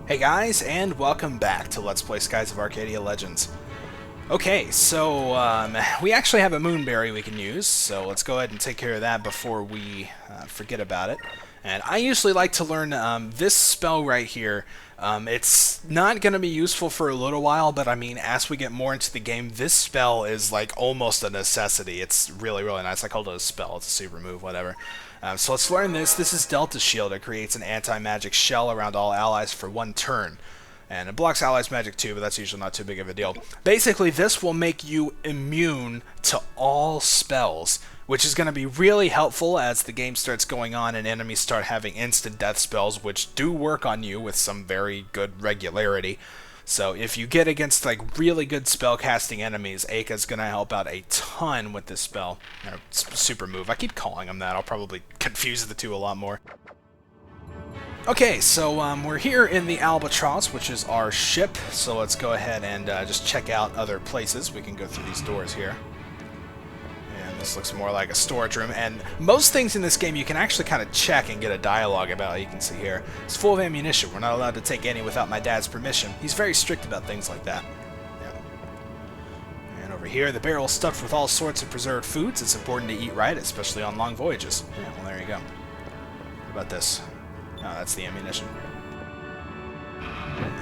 Hey guys, and welcome back to Let's Play Skies of Arcadia Legends. Okay, so we actually have a moonberry we can use, so let's go ahead and take care of that before we forget about it. And I usually like to learn this spell right here. It's not going to be useful for a little while, but I mean, as we get more into the game, this spell is like almost a necessity. It's really, really nice. I call it a spell. It's a super move, whatever. So let's learn this. This is Delta Shield. It creates an anti-magic shell around all allies for 1 turn. And it blocks allies' magic too, but that's usually not too big of a deal. Basically, this will make you immune to all spells, which is going to be really helpful as the game starts going on and enemies start having instant death spells, which do work on you with some very good regularity. So if you get against like really good spellcasting enemies, Aka's going to help out a ton with this spell. Or super move. I keep calling him that. I'll probably confuse the two a lot more. Okay, so we're here in the Albatross, which is our ship. So let's go ahead and just check out other places. We can go through these doors here. And this looks more like a storage room. And most things in this game you can actually kind of check and get a dialogue about. You can see here. It's full of ammunition. We're not allowed to take any without my dad's permission. He's very strict about things like that. Yep. And over here, the barrel is stuffed with all sorts of preserved foods. It's important to eat right, especially on long voyages. Yeah, well, there you go. What about this? Oh, that's the ammunition.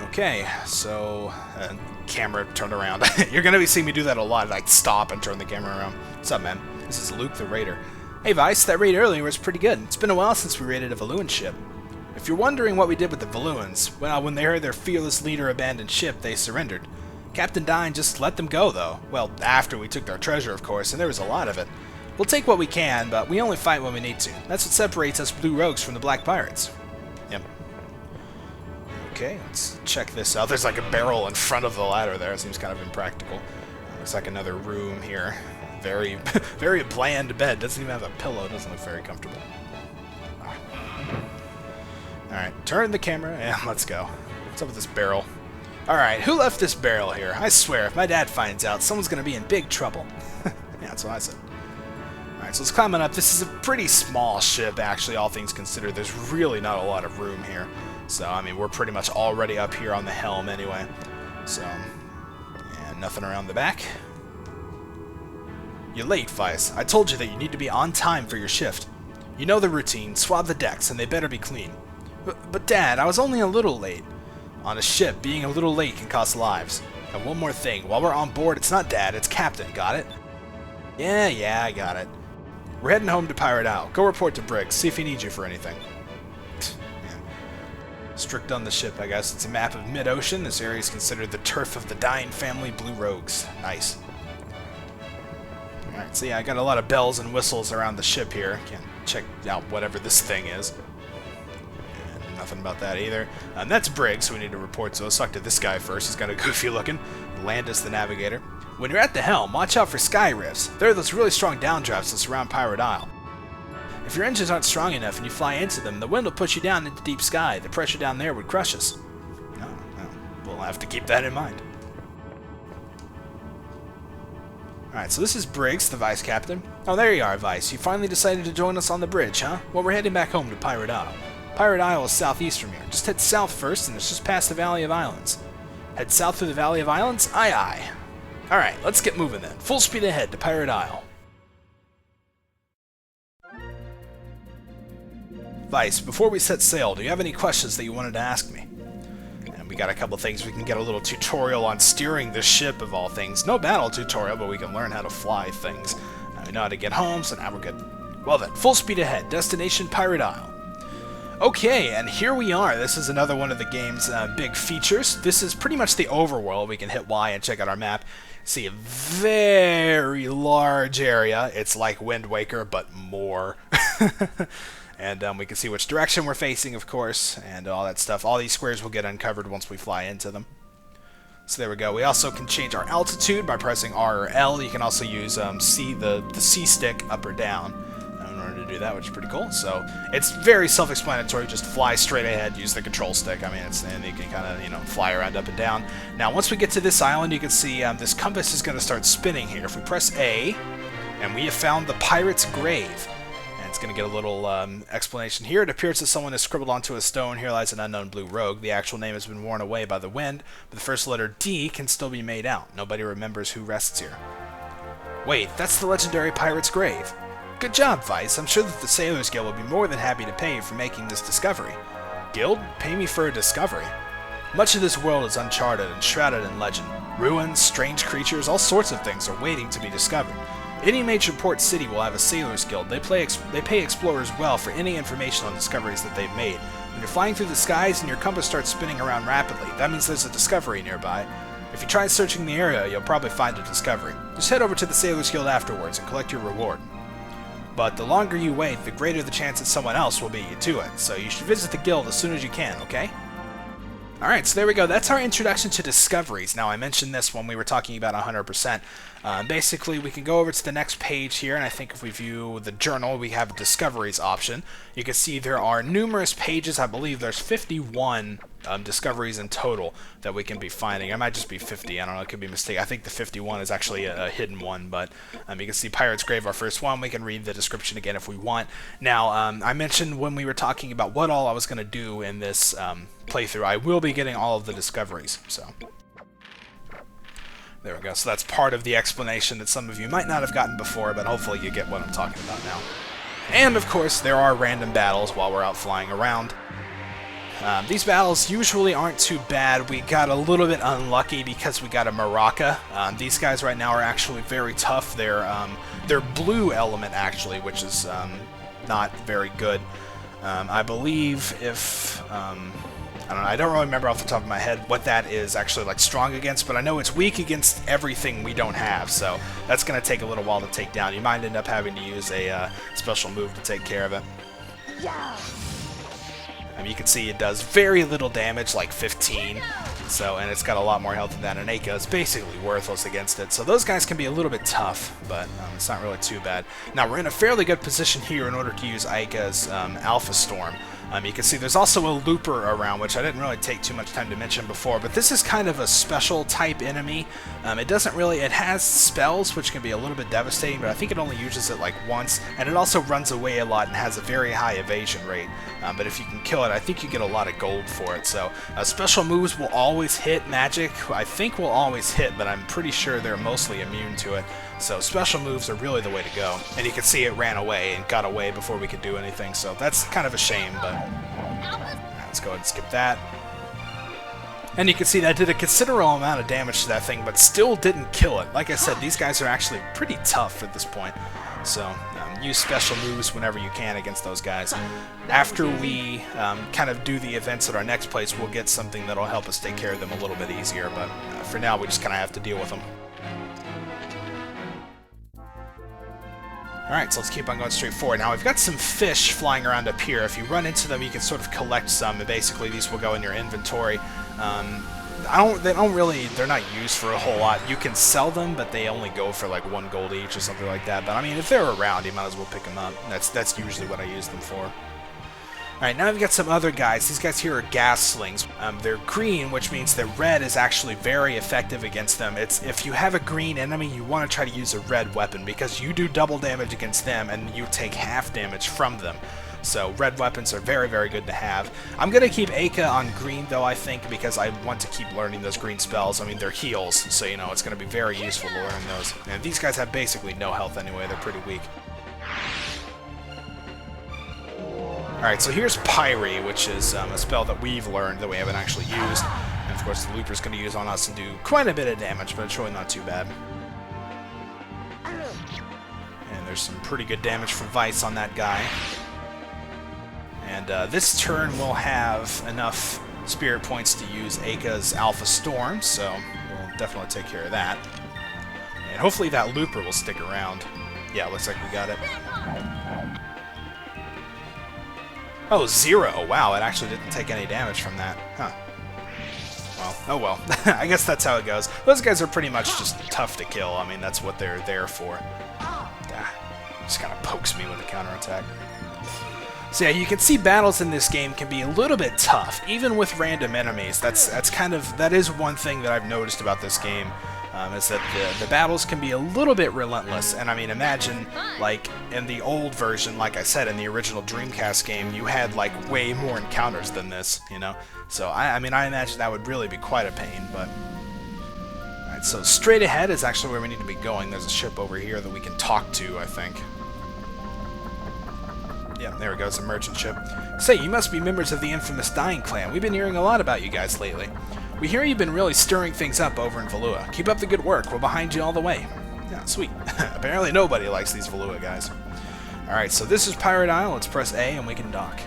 Okay, so camera turned around. You're gonna be seeing me do that a lot. Like stop and turn the camera around. What's up, man? This is Luke the Raider. Hey, Vice, that raid earlier was pretty good. It's been a while since we raided a Valuan ship. If you're wondering what we did with the Valuans, well, when they heard their fearless leader abandoned ship, they surrendered. Captain Dine just let them go, though. Well, after we took their treasure, of course, and there was a lot of it. We'll take what we can, but we only fight when we need to. That's what separates us Blue Rogues from the Black Pirates. Yep. Okay, let's check this out. There's like a barrel in front of the ladder there. It seems kind of impractical. Looks like another room here. Very, very bland bed. Doesn't even have a pillow. Doesn't look very comfortable. Alright, turn the camera and let's go. What's up with this barrel? Alright, who left this barrel here? I swear, if my dad finds out, someone's going to be in big trouble. Yeah, that's what I said. Alright, so let's climb on up. This is a pretty small ship, actually, all things considered. There's really not a lot of room here. So, I mean, we're pretty much already up here on the helm anyway. So, and nothing around the back. You're late, Vice. I told you that you need to be on time for your shift. You know the routine. Swab the decks, and they better be clean. But Dad, I was only a little late. On a ship, being a little late can cost lives. And one more thing. While we're on board, it's not Dad, it's Captain. Got it? Yeah, I got it. We're heading home to Pirate Isle. Go report to Briggs. See if he needs you for anything. Man. Strict on the ship, I guess. It's a map of mid-ocean. This area is considered the turf of the Dying family Blue Rogues. Nice. Alright, so yeah, I got a lot of bells and whistles around the ship here. Can check out whatever this thing is. And nothing about that either. And that's Briggs, so we need to report. So let's talk to this guy first. He's kind of goofy looking. Landis the navigator. When you're at the helm, watch out for sky rifts. There are those really strong downdrafts that surround Pirate Isle. If your engines aren't strong enough and you fly into them, the wind will push you down into deep sky. The pressure down there would crush us. No, we'll have to keep that in mind. Alright, so this is Briggs, the Vice Captain. Oh, there you are, Vice. You finally decided to join us on the bridge, huh? Well, we're heading back home to Pirate Isle. Pirate Isle is southeast from here. Just head south first, and it's just past the Valley of Islands. Head south through the Valley of Islands? Aye, aye. Alright, let's get moving then. Full speed ahead to Pirate Isle. Vice, before we set sail, do you have any questions that you wanted to ask me? And we got a couple things. We can get a little tutorial on steering the ship, of all things. No battle tutorial, but we can learn how to fly things. We know how to get home, so now we're good. Well then, full speed ahead. Destination Pirate Isle. Okay, and here we are. This is another one of the game's big features. This is pretty much the overworld. We can hit Y and check out our map. See a very large area. It's like Wind Waker, but more. And we can see which direction we're facing, of course, and all that stuff. All these squares will get uncovered once we fly into them. So there we go. We also can change our altitude by pressing R or L. You can also use the C stick up or down in order to do that, which is pretty cool. So it's very self-explanatory. Just fly straight ahead, use the control stick. I mean, and you can kind of, fly around up and down. Now, once we get to this island, you can see this compass is going to start spinning here. If we press A, and we have found the Pirate's Grave. And it's going to get a little explanation here. It appears that someone has scribbled onto a stone, "Here lies an unknown blue rogue. The actual name has been worn away by the wind, but the first letter D can still be made out. Nobody remembers who rests here." Wait, that's the legendary pirate's grave. Good job, Vice. I'm sure that the Sailors Guild will be more than happy to pay you for making this discovery. Guild? Pay me for a discovery? Much of this world is uncharted and shrouded in legend. Ruins, strange creatures, all sorts of things are waiting to be discovered. Any major port city will have a Sailors Guild. They pay explorers well for any information on discoveries that they've made. When you're flying through the skies and your compass starts spinning around rapidly, that means there's a discovery nearby. If you try searching the area, you'll probably find a discovery. Just head over to the Sailors Guild afterwards and collect your reward. But the longer you wait, the greater the chance that someone else will beat you to it, so you should visit the guild as soon as you can, okay? Alright, so there we go. That's our introduction to discoveries. Now, I mentioned this when we were talking about 100%. Basically, we can go over to the next page here, and I think if we view the journal, we have a discoveries option. You can see there are numerous pages. I believe there's 51 discoveries in total that we can be finding. It might just be 50. I don't know. It could be a mistake. I think the 51 is actually a hidden one, but you can see Pirate's Grave, our first one. We can read the description again if we want. Now, I mentioned when we were talking about what all I was going to do in this playthrough, I will be getting all of the discoveries, so there we go. So that's part of the explanation that some of you might not have gotten before, but hopefully you get what I'm talking about now. And of course, there are random battles while we're out flying around. These battles usually aren't too bad. We got a little bit unlucky because we got a Maraca. These guys right now are actually very tough. They're blue element actually, which is not very good. I believe if I don't know, I don't really remember off the top of my head what that is actually like strong against, but I know it's weak against everything we don't have, so that's going to take a little while to take down. You might end up having to use a special move to take care of it. Yeah. You can see it does very little damage, like 15, and it's got a lot more health than that, and Aika is basically worthless against it. So those guys can be a little bit tough, but it's not really too bad. Now, we're in a fairly good position here in order to use Aika's Alpha Storm. You can see there's also a looper around, which I didn't really take too much time to mention before, but this is kind of a special type enemy. It has spells, which can be a little bit devastating, but I think it only uses it like once, and it also runs away a lot and has a very high evasion rate. But if you can kill it, I think you get a lot of gold for it. So special moves will always hit. Magic, I think, will always hit, but I'm pretty sure they're mostly immune to it. So special moves are really the way to go. And you can see it ran away and got away before we could do anything, so that's kind of a shame, but let's go ahead and skip that. And you can see that did a considerable amount of damage to that thing, but still didn't kill it. Like I said, these guys are actually pretty tough at this point. So use special moves whenever you can against those guys. After we kind of do the events at our next place, we'll get something that'll help us take care of them a little bit easier, but for now we just kind of have to deal with them. Alright, so let's keep on going straight forward. Now, we've got some fish flying around up here. If you run into them, you can sort of collect some, and basically these will go in your inventory. They're not used for a whole lot. You can sell them, but they only go for like 1 gold each or something like that. But I mean, if they're around, you might as well pick them up. That's usually what I use them for. Alright, now we've got some other guys. These guys here are gas slings. They're green, which means that red is actually very effective against them. If you have a green enemy, you want to try to use a red weapon, because you do double damage against them, and you take half damage from them. So red weapons are very, very good to have. I'm going to keep Aika on green, though, I think, because I want to keep learning those green spells. I mean, they're heals, so, you know, it's going to be very useful to learn those. And these guys have basically no health anyway. They're pretty weak. Alright, so here's Pairi, which is a spell that we've learned that we haven't actually used. And of course the Looper's going to use on us and do quite a bit of damage, but it's really not too bad. And there's some pretty good damage from Vice on that guy. And this turn we'll have enough spirit points to use Aika's Alpha Storm, so we'll definitely take care of that. And hopefully that Looper will stick around. Yeah, looks like we got it. Oh, 0. Wow, it actually didn't take any damage from that. Huh. Well, oh well. I guess that's how it goes. Those guys are pretty much just tough to kill. I mean, that's what they're there for. Just kind of pokes me with a counterattack. So yeah, you can see battles in this game can be a little bit tough, even with random enemies. That is one thing that I've noticed about this game. is that the battles can be a little bit relentless. And I mean, imagine, like, in the old version, like I said, in the original Dreamcast game, you had, like, way more encounters than this, you know? So, I mean, I imagine that would really be quite a pain, but... Alright, so straight ahead is actually where we need to be going. There's a ship over here that we can talk to, I think. Yeah, there we go, it's a merchant ship. Say, you must be members of the infamous Dying Clan. We've been hearing a lot about you guys lately. We hear you've been really stirring things up over in Valua. Keep up the good work. We're behind you all the way. Yeah, sweet. Apparently nobody likes these Valua guys. Alright, so this is Pirate Isle. Let's press A and we can dock.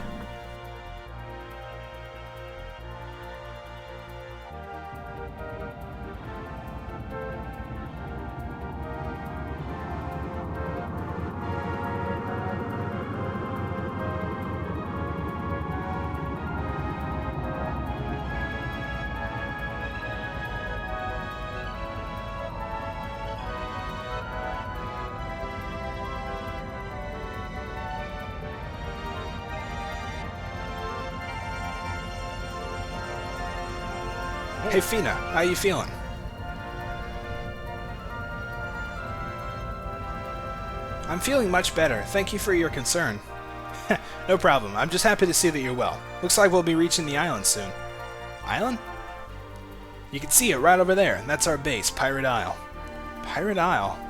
Hey Fina, how you feeling? I'm feeling much better. Thank you for your concern. No problem. I'm just happy to see that you're well. Looks like we'll be reaching the island soon. Island? You can see it right over there. That's our base, Pirate Isle. Pirate Isle?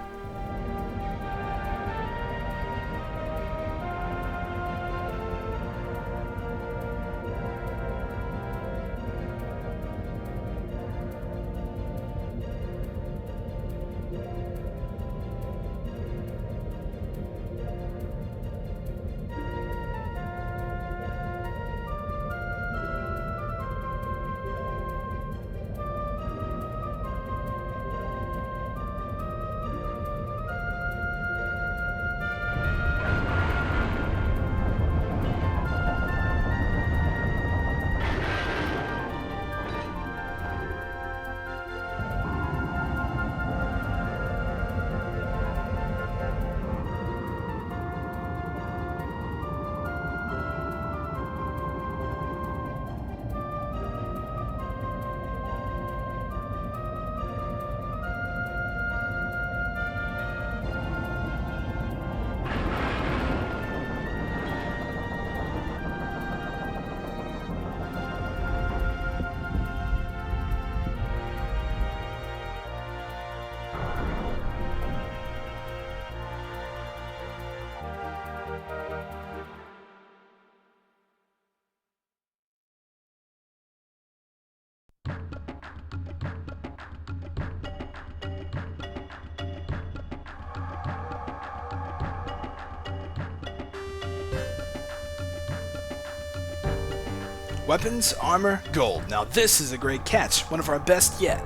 Weapons, armor, gold. Now this is a great catch. One of our best yet.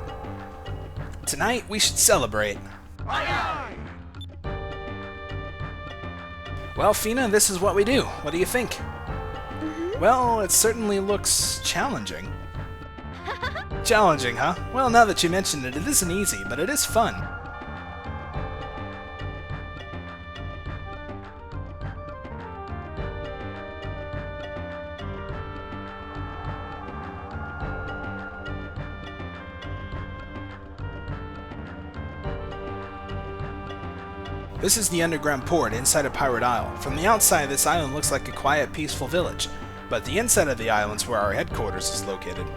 Tonight, we should celebrate. Aye, aye. Well, Fina, this is what we do. What do you think? Well, it certainly looks challenging. Challenging, huh? Well, now that you mentioned it, it isn't easy, but it is fun. This is the underground port inside of Pirate Isle. From the outside, this island looks like a quiet, peaceful village, but the inside of the island's where our headquarters is located.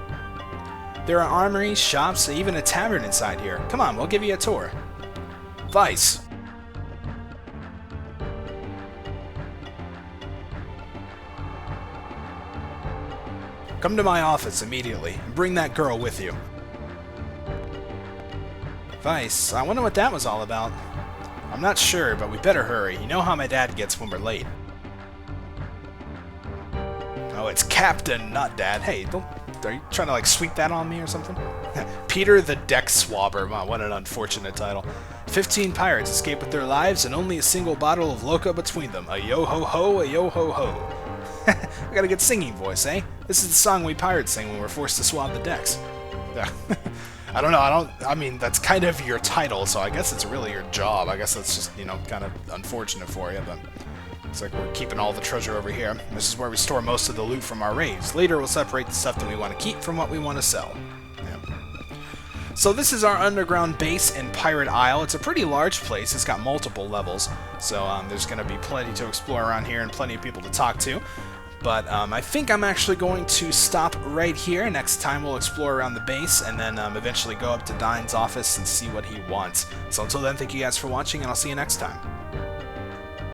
There are armories, shops, and even a tavern inside here. Come on, we'll give you a tour. Vice. Come to my office immediately, and bring that girl with you. Vice, I wonder what that was all about. I'm not sure, but we better hurry. You know how my dad gets when we're late. Oh, it's Captain, not Dad. Hey, are you trying to, like, sweep that on me or something? Peter the Deck Swabber. Wow, what an unfortunate title. 15 pirates escape with their lives and only a single bottle of Loca between them. A yo-ho-ho, a yo-ho-ho. I got a good singing voice, eh? This is the song we pirates sing when we're forced to swab the decks. I don't know, I mean, that's kind of your title, so I guess it's really your job. I guess that's just, you know, kind of unfortunate for you, but looks like we're keeping all the treasure over here. This is where we store most of the loot from our raids. Later, we'll separate the stuff that we want to keep from what we want to sell. Yeah. So this is our underground base in Pirate Isle. It's a pretty large place. It's got multiple levels, so there's going to be plenty to explore around here and plenty of people to talk to. But I think I'm actually going to stop right here. Next time we'll explore around the base and then eventually go up to Dine's office and see what he wants. So until then, thank you guys for watching, and I'll see you next time.